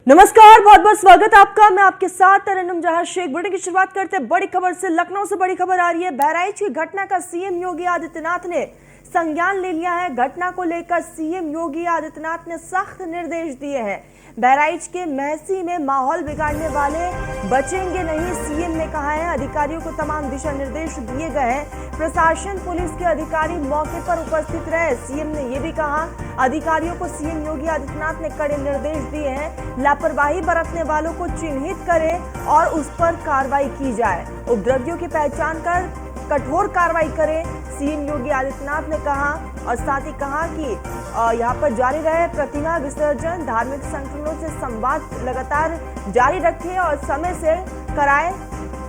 नमस्कार, बहुत बहुत स्वागत है आपका। मैं आपके साथ तरन्नुम जहां शेख। बुलेटिन की शुरुआत करते हैं बड़ी खबर से। लखनऊ से बड़ी खबर आ रही है। बहराइच की घटना का सीएम योगी आदित्यनाथ ने संज्ञान ले लिया है। घटना को लेकर सीएम योगी आदित्यनाथ ने सख्त निर्देश दिए हैं। बहराइच के महसी में माहौल बिगाड़ने वाले बचेंगे नहीं, सीएम ने कहा है। अधिकारियों को तमाम दिशा निर्देश दिए गए हैं। प्रशासन, पुलिस के अधिकारी मौके पर उपस्थित रहे। सीएम ने यह भी कहा, अधिकारियों को सीएम योगी आदित्यनाथ ने कड़े निर्देश दिए हैं। लापरवाही बरतने वालों को चिन्हित करें और उस पर कार्रवाई की जाए। उपद्रवियों की पहचान कर कठोर कार्रवाई करें, सीएम योगी आदित्यनाथ ने कहा। और साथ ही कहा कि यहाँ पर जारी रहे प्रतिमा विसर्जन, धार्मिक संगठनों से संवाद लगातार जारी रखें और समय से कराएं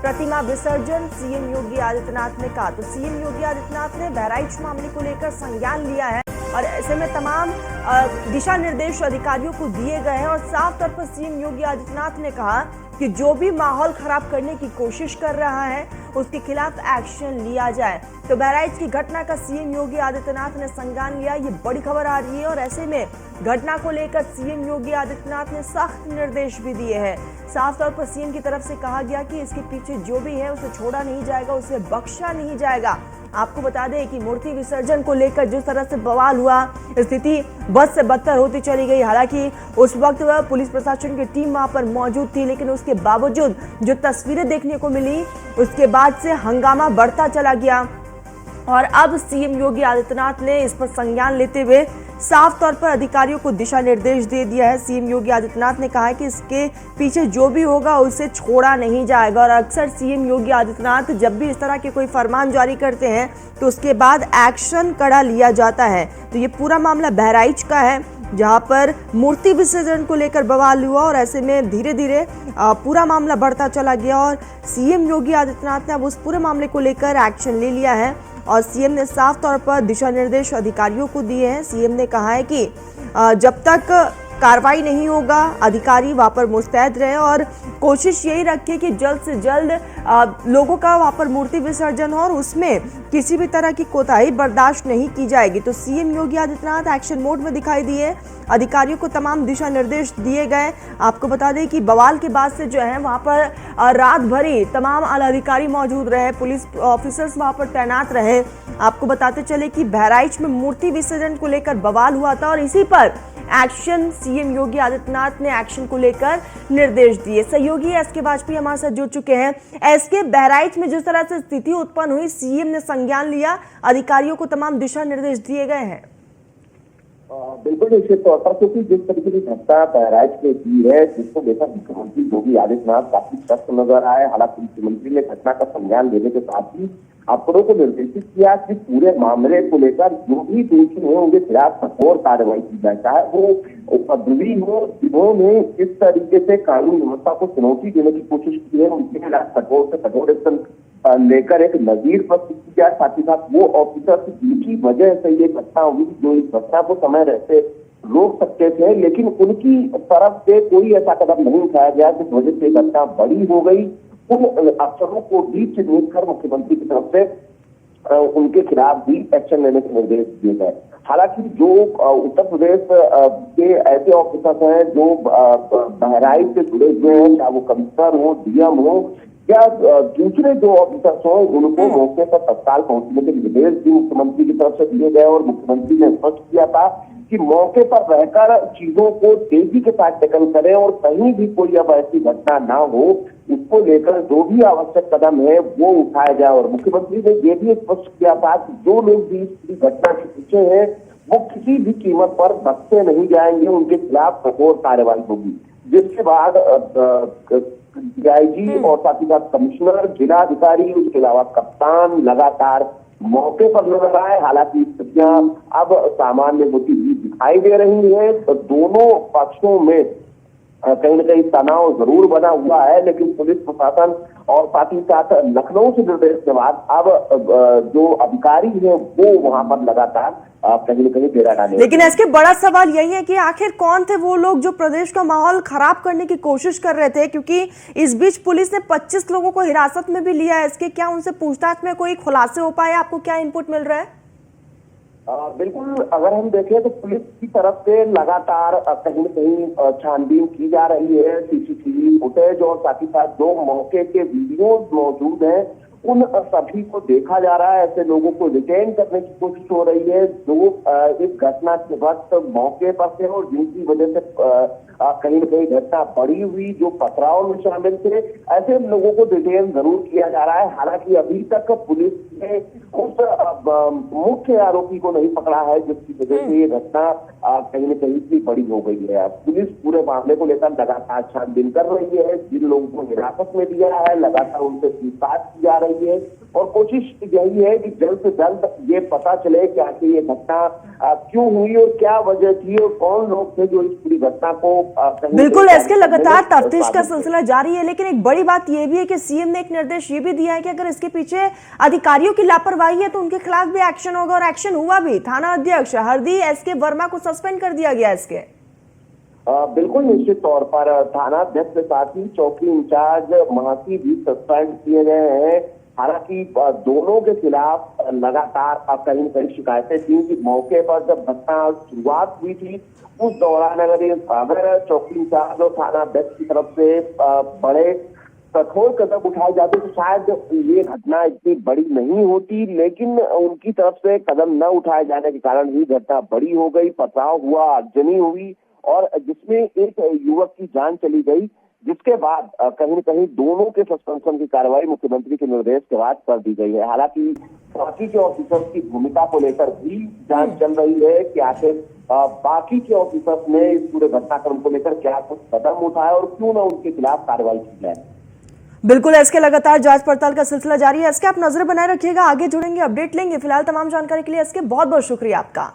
प्रतिमा विसर्जन, सीएम योगी आदित्यनाथ ने कहा। तो सीएम योगी आदित्यनाथ ने बहराइच मामले को लेकर संज्ञान लिया है और ऐसे में तमाम दिशा निर्देश अधिकारियों को दिए गए हैं। और साफ तौर पर सीएम योगी आदित्यनाथ ने कहा कि जो भी माहौल खराब करने की कोशिश कर रहा है उसके खिलाफ एक्शन लिया जाए। तो बहराइच की घटना का सीएम योगी आदित्यनाथ ने संज्ञान लिया, ये बड़ी खबर आ रही है। और ऐसे में घटना को लेकर सीएम योगी आदित्यनाथ ने सख्त निर्देश भी दिए हैं। साफ तौर पर सीएम की तरफ से कहा गया कि इसके पीछे जो भी है उसे छोड़ा नहीं जाएगा, उसे बख्शा नहीं जाएगा। आपको बता दें कि मूर्ति विसर्जन को लेकर जिस तरह से बवाल हुआ, स्थिति बद से बदतर होती चली गई। हालांकि उस वक्त पुलिस प्रशासन की टीम वहां पर मौजूद थी, लेकिन उसके बावजूद जो तस्वीरें देखने को मिली उसके बाद से हंगामा बढ़ता चला गया। और अब सीएम योगी आदित्यनाथ ने इस पर संज्ञान लेते हुए साफ तौर पर अधिकारियों को दिशा निर्देश दे दिया है। सीएम योगी आदित्यनाथ ने कहा है कि इसके पीछे जो भी होगा उसे छोड़ा नहीं जाएगा। और अक्सर सीएम योगी आदित्यनाथ जब भी इस तरह के कोई फरमान जारी करते हैं तो उसके बाद एक्शन कड़ा लिया जाता है। तो ये पूरा मामला बहराइच का है, जहां पर मूर्ति विसर्जन को लेकर बवाल हुआ और ऐसे में धीरे धीरे पूरा मामला बढ़ता चला गया। और सीएम योगी आदित्यनाथ ने अब उस पूरे मामले को लेकर एक्शन ले लिया है और सीएम ने साफ तौर पर दिशा निर्देश अधिकारियों को दिए हैं। सीएम ने कहा है कि जब तक कार्रवाई नहीं होगा अधिकारी वहां पर मुस्तैद रहे और कोशिश यही रखे कि जल्द से जल्द लोगों का वहां पर मूर्ति विसर्जन हो और उसमें किसी भी तरह की कोताही बर्दाश्त नहीं की जाएगी। तो CM Yogi Adityanath action mode में दिखाई दिए, अधिकारियों को तमाम दिशा निर्देश दिए गए। आपको बता दें कि बवाल के बाद से जो है वहां पर रात भरी तमाम आला अधिकारी मौजूद रहे, पुलिस ऑफिसर्स वहां पर तैनात रहे। आपको बताते चले कि बहराइच में मूर्ति विसर्जन को लेकर बवाल हुआ था और इसी पर एक्शन सीएम योगी आदित्यनाथ ने एक्शन को लेकर निर्देश दिए। सहयोगी एसके वाजपेयी हमारे साथ जुड़ चुके हैं। एसके, बहराइच में जिस तरह से स्थिति उत्पन्न हुई, सीएम ने संज्ञान लिया, अधिकारियों को तमाम दिशा निर्देश दिए गए हैं। बिल्कुल निश्चित तौर पर, क्योंकि जिस तरीके की घटना बहराइच में हुई है जिसको लेकर मुख्यमंत्री योगी आदित्यनाथ काफी सख्त नजर आए। हालांकि मुख्यमंत्री ने घटना का संज्ञान लेने के साथ ही अफसरों को निर्देशित किया कि पूरे मामले को लेकर जो भी दोषी हो उनके खिलाफ कठोर कार्रवाई की जाए, चाहे वो उपद्रवी हो जिन्होंने किस तरीके से कानून व्यवस्था को चुनौती देने की कोशिश की है उनके खिलाफ कठोर से कठोर एक्शन लेकर एक नजीर प्रस्तुत किया। साथ ही साथ वो ऑफिसर जिनकी वजह से ये घटना हुई, जो इस घटना को समय रहते रोक सकते थे, लेकिन उनकी तरफ से कोई ऐसा कदम नहीं उठाया गया जिस वजह से घटना बड़ी हो गई। उन अफसरों को भी चिन्हित कर मुख्यमंत्री की तरफ से उनके खिलाफ भी एक्शन लेने के निर्देश दिए गए। हालांकि जो उत्तर प्रदेश के ऐसे ऑफिसर हैं जो बहराइच से जुड़े हुए हैं, चाहे वो कमिश्नर हो, डीएम हो या दूसरे जो ऑफिसर्स हो, उनको मौके पर तत्काल पहुंचने के निर्देश भी मुख्यमंत्री की तरफ से दिए गए। और मुख्यमंत्री ने स्पष्ट किया था कि मौके पर रहकर चीजों को तेजी के साथ टैकल करें और कहीं भी कोई अब ऐसी घटना ना हो, उसको लेकर जो भी आवश्यक कदम है वो उठाया जाए। और मुख्यमंत्री ने ये भी स्पष्ट किया था कि जो लोग भी इस घटना के पीछे हैं वो किसी भी कीमत पर बख्शे नहीं जाएंगे, उनके खिलाफ कठोर कार्रवाई होगी। जिसके बाद डीआईजी और साथ ही साथ कमिश्नर, जिलाधिकारी, उसके अलावा कप्तान लगातार मौके पर नजर आए। हालांकि स्थितियां अब सामान्य होती हुई दिखाई दे रही है। तो दोनों पक्षों में कहीं न कहीं तनाव जरूर बना हुआ है, लेकिन पुलिस प्रशासन और साथ ही साथ लखनऊ से निर्देश के बाद अब जो अधिकारी है वो वहां पर लगातार कहीं न कहीं डेरा डाले। लेकिन इसके बड़ा सवाल यही है कि आखिर कौन थे वो लोग जो प्रदेश का माहौल खराब करने की कोशिश कर रहे थे, क्योंकि इस बीच पुलिस ने 25 लोगों को हिरासत में भी लिया है। इसके क्या उनसे पूछताछ में कोई खुलासे हो पाए? आपको क्या इनपुट मिल रहा है? बिल्कुल, अगर हम देखें तो पुलिस की तरफ से लगातार कहीं न कहीं छानबीन की जा रही है। सीसीटीवी फुटेज और साथ ही साथ जो मौके के वीडियोज मौजूद हैं, उन सभी को देखा जा रहा है। ऐसे लोगों को डिटेन करने की कोशिश हो रही है जो इस घटना के वक्त मौके पर थे और जिनकी वजह से कहीं न कहीं घटना बढ़ी हुई, जो पथराव में शामिल थे। ऐसे लोगों को डिटेन जरूर किया जा रहा है। हालांकि अभी तक पुलिस ने उस मुख्य आरोपी को नहीं पकड़ा है जिसकी वजह से ये घटना कहीं न कहीं इतनी बड़ी हो गई है। पुलिस पूरे मामले को लेकर लगातार छानबीन कर रही है। जिन लोगों को हिरासत में लिया है लगातार उनसे पूछताछ की जा रही है और कोशिश यही है कि जल्द से जल्द ये पता चले कि आखिर ये घटना क्यों हुई और क्या वजह थी और कौन लोग थे जो इस पूरी घटना को बिल्कुल, इसके लगातार तफ्तीश का सिलसिला जारी है। लेकिन एक बड़ी बात यह भी है कि सीएम ने एक निर्देश ये भी दिया है कि अगर इसके पीछे अधिकारियों की लापरवाही है तो उनके खिलाफ भी एक्शन होगा और एक्शन हुआ भी। थाना अध्यक्ष हरदी एसके वर्मा को सस्पेंड कर दिया गया इसके। बिल्कुल, निश्चित तौर पर थाना अध्यक्ष के साथ ही चौकी इंचार्ज महासी भी सस्पेंड किए गए हैं। हालांकि दोनों के खिलाफ लगातार कहीं न कहीं शिकायतें थी कि मौके पर जब घटना शुरुआत हुई थी उस दौरान अगर चौकी इंचार्ज और थाना अध्यक्ष की तरफ से बड़े कठोर कदम उठाए जाते तो शायद ये घटना इतनी बड़ी नहीं होती, लेकिन उनकी तरफ से कदम न उठाए जाने के कारण ही घटना बड़ी हो गई, पथराव हुआ, आगजनी हुई और जिसमें एक युवक की जान चली गई, जिसके बाद कहीं न कहीं दोनों के सस्पेंशन की कार्रवाई मुख्यमंत्री के निर्देश के बाद कर दी गई है। हालांकि बाकी के ऑफिसर्स की भूमिका को लेकर भी जांच चल रही है कि आखिर बाकी के ऑफिसर्स ने इस पूरे घटनाक्रम को लेकर क्या कुछ कदम उठाए और क्यों न उनके खिलाफ कार्रवाई की जाए। बिल्कुल, इसके लगातार जांच पड़ताल का सिलसिला जारी है। इसके आप नजर बनाए रखिएगा, आगे जुड़ेंगे, अपडेट लेंगे। फिलहाल तमाम जानकारी के लिए इसके बहुत बहुत शुक्रिया आपका।